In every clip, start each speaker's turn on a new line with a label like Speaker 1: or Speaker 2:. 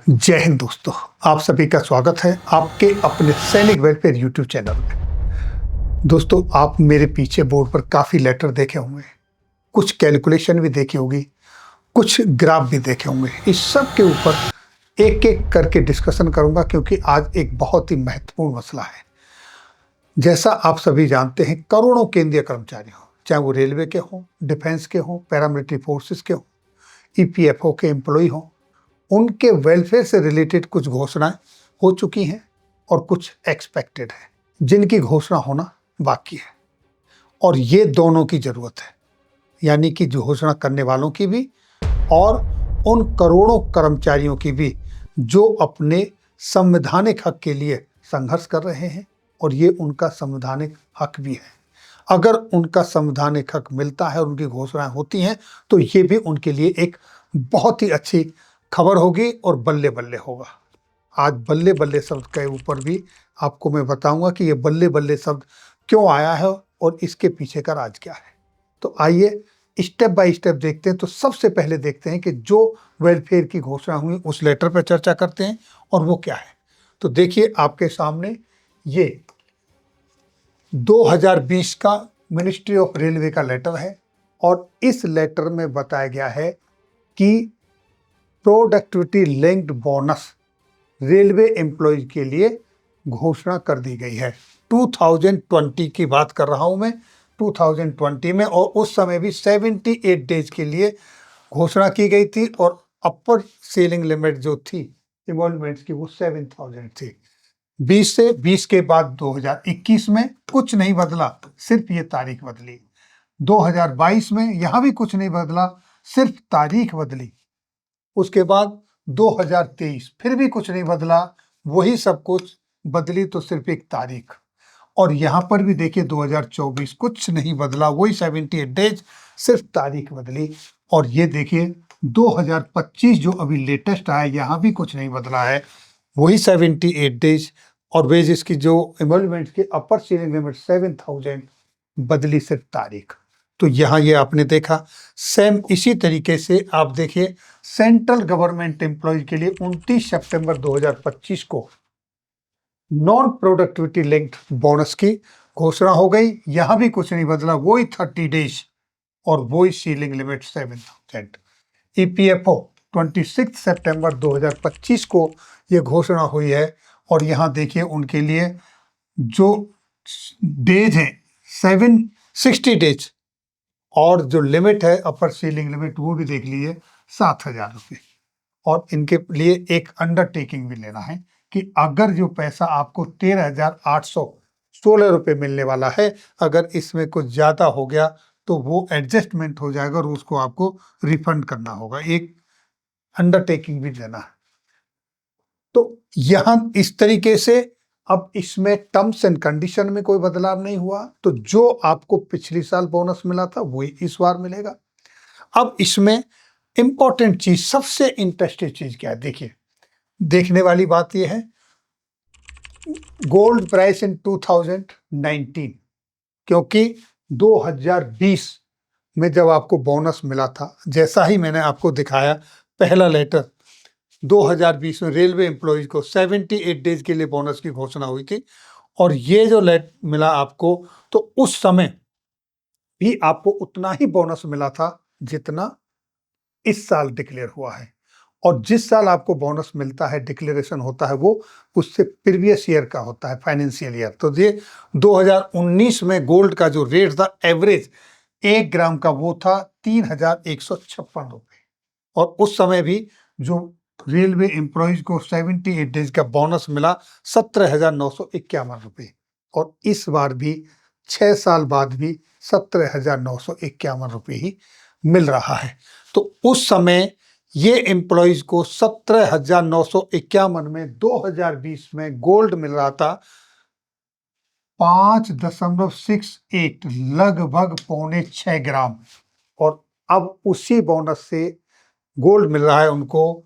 Speaker 1: जय हिंद दोस्तों, आप सभी का स्वागत है आपके अपने सैनिक वेलफेयर यूट्यूब चैनल में। दोस्तों, आप मेरे पीछे बोर्ड पर काफ़ी लेटर देखे होंगे, कुछ कैलकुलेशन भी देखी होगी, कुछ ग्राफ भी देखे होंगे। इस सब के ऊपर एक एक करके डिस्कशन करूंगा क्योंकि आज एक बहुत ही महत्वपूर्ण मसला है। जैसा आप सभी जानते हैं, करोड़ों केंद्रीय कर्मचारी हों, चाहे वो रेलवे के हों, डिफेंस के हों, पैरामिलिट्री फोर्सेस के हों, ईपीएफओ के एम्प्लॉय हों, उनके वेलफेयर से रिलेटेड कुछ घोषणाएं हो चुकी हैं और कुछ एक्सपेक्टेड है, जिनकी घोषणा होना बाकी है। और ये दोनों की जरूरत है, यानी कि जो घोषणा करने वालों की भी और उन करोड़ों कर्मचारियों की भी जो अपने संवैधानिक हक के लिए संघर्ष कर रहे हैं, और ये उनका संवैधानिक हक भी है। अगर उनका संवैधानिक हक मिलता है और उनकी घोषणाएं होती हैं तो ये भी उनके लिए एक बहुत ही अच्छी खबर होगी और बल्ले बल्ले होगा। आज बल्ले बल्ले शब्द के ऊपर भी आपको मैं बताऊंगा कि ये बल्ले बल्ले शब्द क्यों आया है और इसके पीछे का राज क्या है। तो आइए स्टेप बाय स्टेप देखते हैं। तो सबसे पहले देखते हैं कि जो वेलफेयर की घोषणा हुई उस लेटर पर चर्चा करते हैं और वो क्या है। तो देखिए आपके सामने ये 2020 का मिनिस्ट्री ऑफ रेलवे का लेटर है और इस लेटर में बताया गया है कि productivity linked bonus railway employees के लिए घोषणा कर दी गई है। 2020 की बात कर रहा हूं मैं, 2020 में, और उस समय भी 78 डेज के लिए घोषणा की गई थी और अपर सीलिंग लिमिट जो थी इमोलमेंट्स की वो 7000 थी। 20 के बाद 2021 में कुछ नहीं बदला, सिर्फ ये तारीख बदली। 2022 में यहां भी कुछ नहीं बदला, सिर्फ तारीख बदली। उसके बाद 2023 फिर भी कुछ नहीं बदला, वही सब कुछ बदली तो सिर्फ एक तारीख। और यहां पर भी देखिए 2024 कुछ नहीं बदला, वही 78 डेज, सिर्फ तारीख बदली। और ये देखिए 2025 जो अभी लेटेस्ट आया, यहां भी कुछ नहीं बदला है, वही 78 डेज। और वेजेस की जो एमोलमेंट की अपर सीलिंग लिमिट 7000, बदली सिर्फ तारीख। तो यहाँ ये आपने देखा। सेम इसी तरीके से आप देखिए सेंट्रल गवर्नमेंट एम्प्लॉय के लिए 29 सितंबर 2025 को नॉन प्रोडक्टिविटी लिंक्ड बोनस की घोषणा हो गई। यहां भी कुछ नहीं बदला, वही 30 डेज और वही सीलिंग लिमिट 7000। ईपीएफओ 26 सितंबर 2025 को यह घोषणा हुई है और यहां देखिए उनके लिए जो डेज है 760 डेज और जो लिमिट है अपर सीलिंग लिमिट वो भी देख लीजिए 7000 रुपये। और इनके लिए एक अंडरटेकिंग भी लेना है कि अगर जो पैसा आपको 13,816 रुपये मिलने वाला है, अगर इसमें कुछ ज़्यादा हो गया तो वो एडजस्टमेंट हो जाएगा और उसको आपको रिफंड करना होगा। एक अंडरटेकिंग भी देना है। तो यहाँ इस तरीके से अब इसमें टर्म्स एंड कंडीशन में कोई बदलाव नहीं हुआ, तो जो आपको पिछली साल बोनस मिला था वही इस बार मिलेगा। अब इसमें इंपॉर्टेंट चीज, सबसे इंटरेस्टिंग चीज क्या है, देखिए देखने वाली बात यह है, गोल्ड प्राइस इन 2019, क्योंकि 2020 में जब आपको बोनस मिला था, जैसा ही मैंने आपको दिखाया पहला लेटर, 2020 में रेलवे एम्प्लॉयज को 78 डेज के लिए बोनस की घोषणा हुई थी और ये जो लेट मिला आपको, तो उस समय भी आपको उतना ही बोनस मिला था जितना इस साल डिक्लेयर हुआ है। और जिस साल आपको बोनस मिलता है, डिक्लेरेशन होता है, वो उससे प्रीवियस ईयर का होता है, फाइनेंशियल ईयर। तो ये 2019 में गोल्ड का जो रेट था एवरेज 1 ग्राम का, वो था 3156 रुपये। और उस समय भी जो रेलवे एम्प्लॉयज को 78 डेज का बोनस मिला 17,951 रुपये। और इस बार भी 6 साल बाद भी 17,951 रुपये ही मिल रहा है। तो उस समय ये एम्प्लॉयज को 17,951 में 2020 में गोल्ड मिल रहा था 5.68, लगभग 5.6 ग्राम। और अब उसी बोनस से गोल्ड मिल रहा है उनको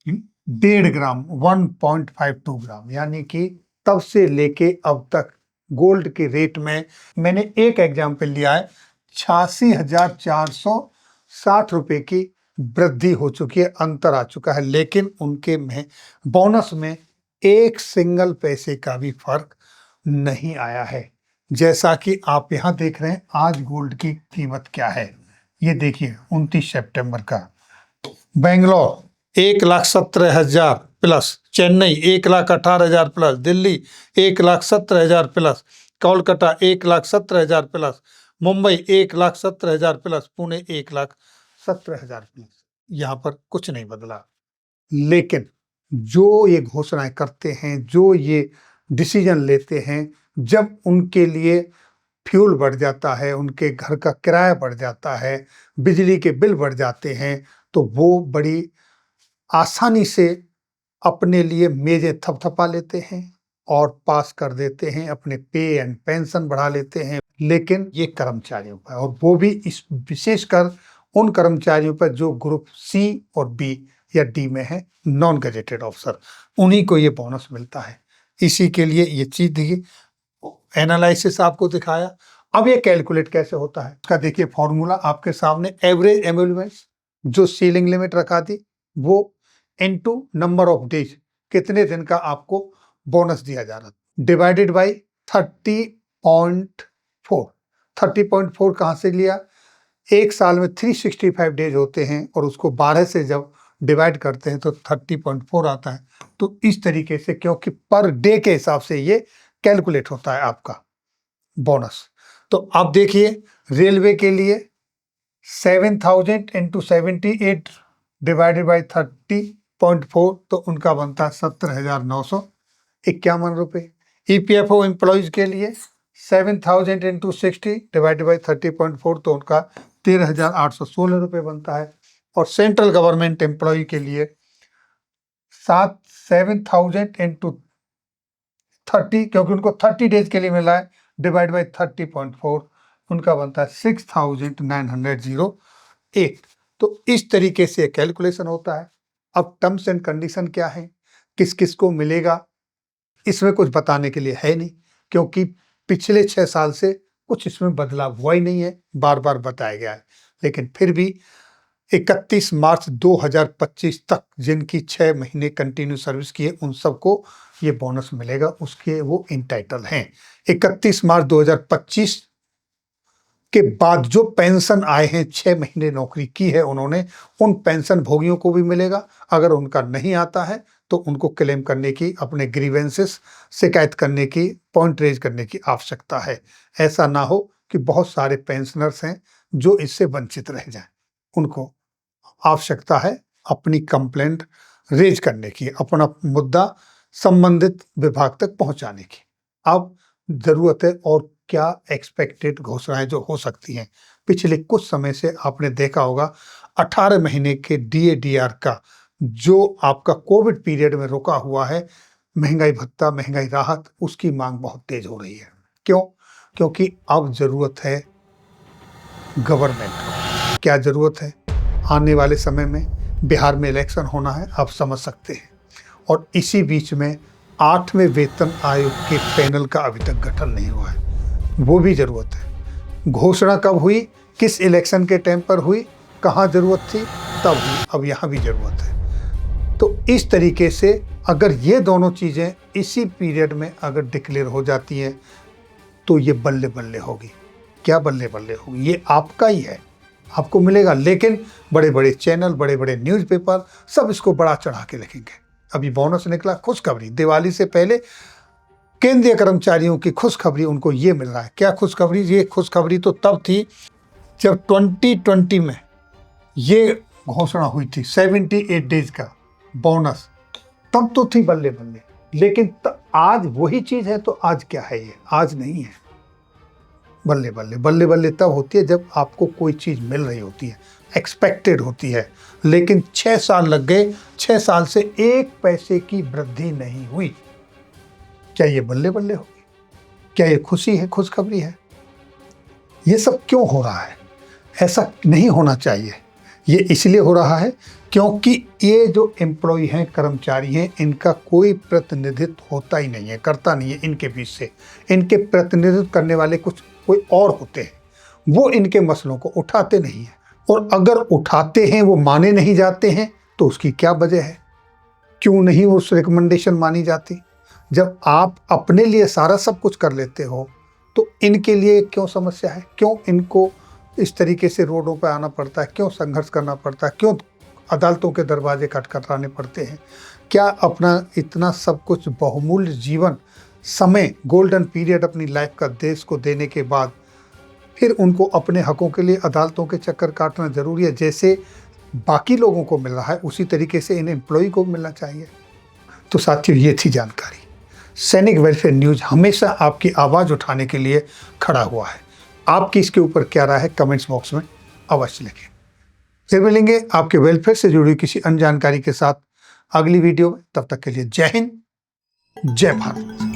Speaker 1: 1.5 ग्राम, 1.52 ग्राम। यानी कि तब से लेके अब तक गोल्ड के रेट में, मैंने एक एग्जाम्पल लिया है, 86,460 रुपये की वृद्धि हो चुकी है, अंतर आ चुका है, लेकिन उनके में बोनस में एक सिंगल पैसे का भी फर्क नहीं आया है। जैसा कि आप यहाँ देख रहे हैं, आज गोल्ड की कीमत क्या है, ये देखिए 29 सितंबर का। Bangalore 1,17,000 plus, Chennai 1,18,000 plus, Delhi 1,17,000 plus, Kolkata 1,17,000 plus, Mumbai 1,17,000 plus, Pune 1,17,000 plus. यहाँ पर कुछ नहीं बदला, लेकिन जो ये घोषणाएं करते हैं, जो ये डिसीजन लेते हैं, जब उनके लिए फ्यूल बढ़ जाता है, उनके घर का किराया बढ़ जाता है, बिजली के बिल बढ़ जाते हैं, तो वो बड़ी आसानी से अपने लिए मेजें थपथपा लेते हैं और पास कर देते हैं, अपने पे एंड पेंशन बढ़ा लेते हैं। लेकिन ये कर्मचारियों पर, और वो भी इस विशेषकर उन कर्मचारियों पर जो ग्रुप सी और बी या डी में है, नॉन गजेटेड ऑफिसर, उन्हीं को ये बोनस मिलता है। इसी के लिए ये चीज देखिए, एनालिसिस आपको दिखाया। अब ये कैलकुलेट कैसे होता है, इसका देखिए फॉर्मूला आपके सामने। एवरेज एम्यूलमेंट्स जो सीलिंग लिमिट रखा थी, वो इनटू नंबर ऑफ डेज, कितने दिन का आपको बोनस दिया जा रहा, डिवाइडेड बाई 30.4। 30.4 कहाँ से लिया, एक साल में 365 डेज होते हैं और उसको 12 से जब डिवाइड करते हैं तो 30.4 आता है। तो इस तरीके से, क्योंकि पर डे के हिसाब से ये कैलकुलेट होता है आपका बोनस। तो आप देखिए, रेलवे के लिए 7,000 इंटू 78 डिवाइडेड बाई 30.4, तो उनका बनता है 17,951 रुपये। EPFO एम्प्लॉयज के लिए 7,000 इंटू 60 डिवाइडेड बाई 30.4, तो उनका 13,816 रुपये बनता है। और सेंट्रल गवर्नमेंट एम्प्लॉय के लिए 7,000 इंटू 30, क्योंकि उनको 30 डेज के लिए मिला है, डिवाइड बाई 30.4, उनका बनता है 6,908। तो इस तरीके से कैलकुलेशन होता है। अब टर्म्स एंड कंडीशन क्या है, किस किस को मिलेगा, इसमें कुछ बताने के लिए है नहीं, क्योंकि पिछले 6 साल से कुछ इसमें बदलाव हुआ ही नहीं है, बार बार बताया गया है। लेकिन फिर भी 31 मार्च 2025 तक जिनकी 6 महीने कंटिन्यू सर्विस की है, उन सबको ये बोनस मिलेगा, उसके वो इंटाइटल हैं। 31 मार्च 2025 के बाद जो पेंशन आए हैं, 6 महीने नौकरी की है उन्होंने, उन पेंशन भोगियों को भी मिलेगा। अगर उनका नहीं आता है तो उनको क्लेम करने की, अपने ग्रीवेंसेस शिकायत करने की, पॉइंट रेज करने की आवश्यकता है। ऐसा ना हो कि बहुत सारे पेंशनर्स हैं जो इससे वंचित रह जाएं। उनको आवश्यकता है अपनी कंप्लेंट रेज करने की, अपना मुद्दा संबंधित विभाग तक पहुंचाने की। अब जरूरत है, और क्या एक्सपेक्टेड घोषणाएं जो हो सकती हैं। पिछले कुछ समय से आपने देखा होगा, 18 महीने के DA/DR का जो आपका कोविड पीरियड में रुका हुआ है, महंगाई भत्ता, महंगाई राहत, उसकी मांग बहुत तेज हो रही है। क्यों? क्योंकि अब जरूरत है गवर्नमेंट को। क्या जरूरत है? आने वाले समय में बिहार में इलेक्शन होना है, आप समझ सकते हैं। और इसी बीच में 8वें वेतन आयोग के पैनल का अभी तक गठन नहीं हुआ है, वो भी जरूरत है। घोषणा कब हुई, किस इलेक्शन के टाइम पर हुई, कहाँ जरूरत थी, तब हुई, अब यहाँ भी जरूरत है। तो इस तरीके से अगर ये दोनों चीज़ें इसी पीरियड में अगर डिक्लेयर हो जाती हैं, तो ये बल्ले बल्ले होगी। क्या बल्ले बल्ले होगी, ये आपका ही है, आपको मिलेगा। लेकिन बड़े बड़े चैनल, बड़े बड़े न्यूज़पेपर सब इसको बड़ा चढ़ा के लिखेंगे। अभी बोनस निकला, खुशखबरी, दिवाली से पहले केंद्रीय कर्मचारियों की खुशखबरी उनको ये मिल रहा है। क्या खुशखबरी? ये खुशखबरी तो तब थी जब 2020 में ये घोषणा हुई थी 78 डेज का बोनस, तब तो थी बल्ले बल्ले। लेकिन आज वही चीज़ है, तो आज क्या है, ये आज नहीं है। बल्ले बल्ले, बल्ले बल्ले तब होती है जब आपको कोई चीज़ मिल रही होती है, एक्सपेक्टेड होती है। लेकिन 6 साल लग गए, 6 साल से 1 पैसे की वृद्धि नहीं हुई। क्या ये बल्ले बल्ले होगी? क्या ये खुशी है, खुशखबरी है? ये सब क्यों हो रहा है? ऐसा नहीं होना चाहिए। ये इसलिए हो रहा है क्योंकि ये जो एम्प्लॉय हैं, कर्मचारी हैं, इनका कोई प्रतिनिधित्व होता ही नहीं है, करता नहीं है इनके बीच से। इनके प्रतिनिधित्व करने वाले कोई और होते हैं, वो इनके मसलों को उठाते नहीं हैं, और अगर उठाते हैं वो माने नहीं जाते हैं तो उसकी क्या वजह है, क्यों नहीं उस रिकमेंडेशन मानी जाती। जब आप अपने लिए सारा सब कुछ कर लेते हो तो इनके लिए क्यों समस्या है, क्यों इनको इस तरीके से रोडों पर आना पड़ता है, क्यों संघर्ष करना पड़ता है, क्यों अदालतों के दरवाजे खटखटाने पड़ते हैं। क्या अपना इतना सब कुछ बहुमूल्य जीवन, समय, गोल्डन पीरियड अपनी लाइफ का देश को देने के बाद फिर उनको अपने हकों के लिए अदालतों के चक्कर काटना जरूरी है? जैसे बाकी लोगों को मिल रहा है उसी तरीके से इन एम्प्लॉय को मिलना चाहिए। तो साथियों, ये थी जानकारी। सैनिक वेलफेयर न्यूज हमेशा आपकी आवाज़ उठाने के लिए खड़ा हुआ है। आपकी इसके ऊपर क्या राय है, कमेंट्स बॉक्स में अवश्य लिखें। फिर मिलेंगे आपके वेलफेयर से जुड़ी किसी अन्य जानकारी के साथ अगली वीडियो में। तब तक के लिए जय हिंद, जय भारत।